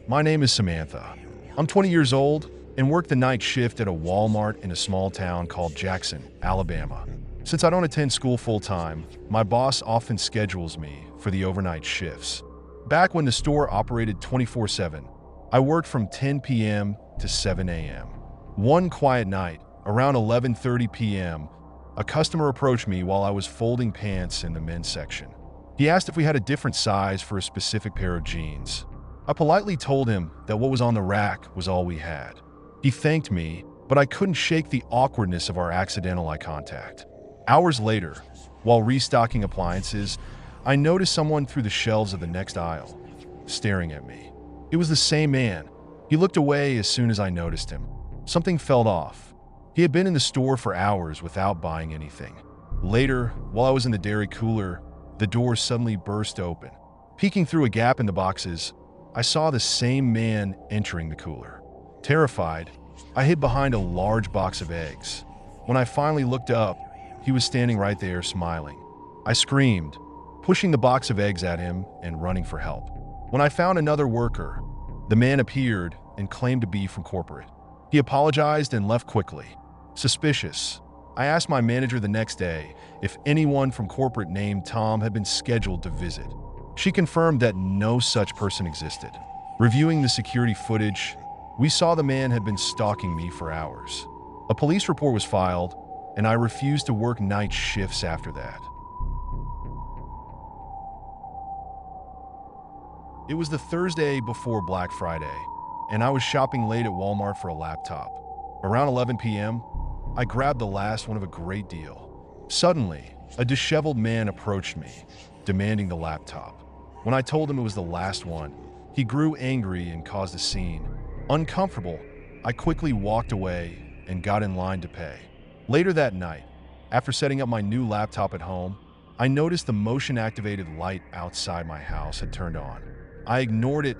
My name is Samantha. I'm 20 years old and work the night shift at a Walmart in a small town called Jackson, Alabama. Since I don't attend school full-time, my boss often schedules me for the overnight shifts. Back when the store operated 24/7, I worked from 10 p.m. to 7 a.m. One quiet night, around 11:30 p.m., a customer approached me while I was folding pants in the men's section. He asked if we had a different size for a specific pair of jeans. I politely told him that what was on the rack was all we had. He thanked me, but I couldn't shake the awkwardness of our accidental eye contact. Hours later, while restocking appliances, I noticed someone through the shelves of the next aisle, staring at me. It was the same man. He looked away as soon as I noticed him. Something felt off. He had been in the store for hours without buying anything. Later, while I was in the dairy cooler, the door suddenly burst open. Peeking through a gap in the boxes, I saw the same man entering the cooler. Terrified, I hid behind a large box of eggs. When I finally looked up, he was standing right there smiling. I screamed, pushing the box of eggs at him and running for help. When I found another worker, the man appeared and claimed to be from corporate. He apologized and left quickly. Suspicious, I asked my manager the next day if anyone from corporate named Tom had been scheduled to visit. She confirmed that no such person existed. Reviewing the security footage, we saw the man had been stalking me for hours. A police report was filed, and I refused to work night shifts after that. It was the Thursday before Black Friday, and I was shopping late at Walmart for a laptop. Around 11 p.m., I grabbed the last one of a great deal. Suddenly, a disheveled man approached me, demanding the laptop. When I told him it was the last one, he grew angry and caused a scene. Uncomfortable, I quickly walked away and got in line to pay. Later that night, after setting up my new laptop at home, I noticed the motion-activated light outside my house had turned on. I ignored it,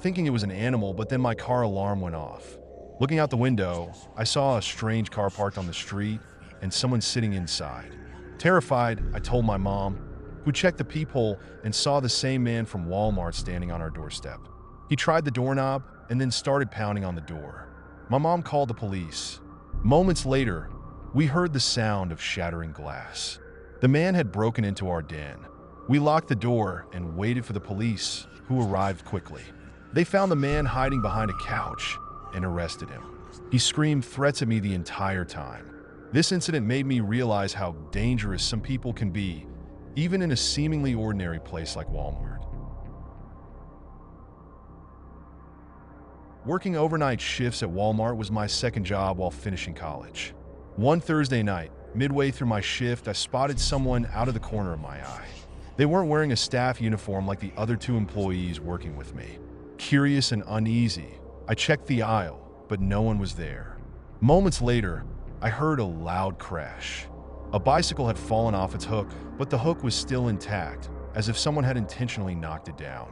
thinking it was an animal, but then my car alarm went off. Looking out the window, I saw a strange car parked on the street and someone sitting inside. Terrified, I told my mom, who checked the peephole and saw the same man from Walmart standing on our doorstep. He tried the doorknob and then started pounding on the door. My mom called the police. Moments later, we heard the sound of shattering glass. The man had broken into our den. We locked the door and waited for the police, who arrived quickly. They found the man hiding behind a couch and arrested him. He screamed threats at me the entire time. This incident made me realize how dangerous some people can be, even in a seemingly ordinary place like Walmart. Working overnight shifts at Walmart was my second job while finishing college. One Thursday night, midway through my shift, I spotted someone out of the corner of my eye. They weren't wearing a staff uniform like the other two employees working with me. Curious and uneasy, I checked the aisle, but no one was there. Moments later, I heard a loud crash. A bicycle had fallen off its hook, but the hook was still intact, as if someone had intentionally knocked it down.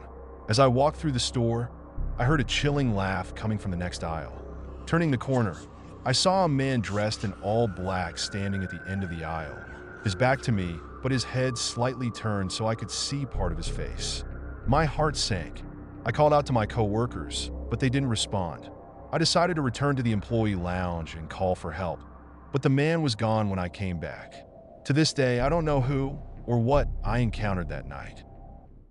As I walked through the store, I heard a chilling laugh coming from the next aisle. Turning the corner, I saw a man dressed in all black standing at the end of the aisle, his back to me, but his head slightly turned so I could see part of his face. My heart sank. I called out to my co-workers, but they didn't respond. I decided to return to the employee lounge and call for help, but the man was gone when I came back. To this day, I don't know who or what I encountered that night.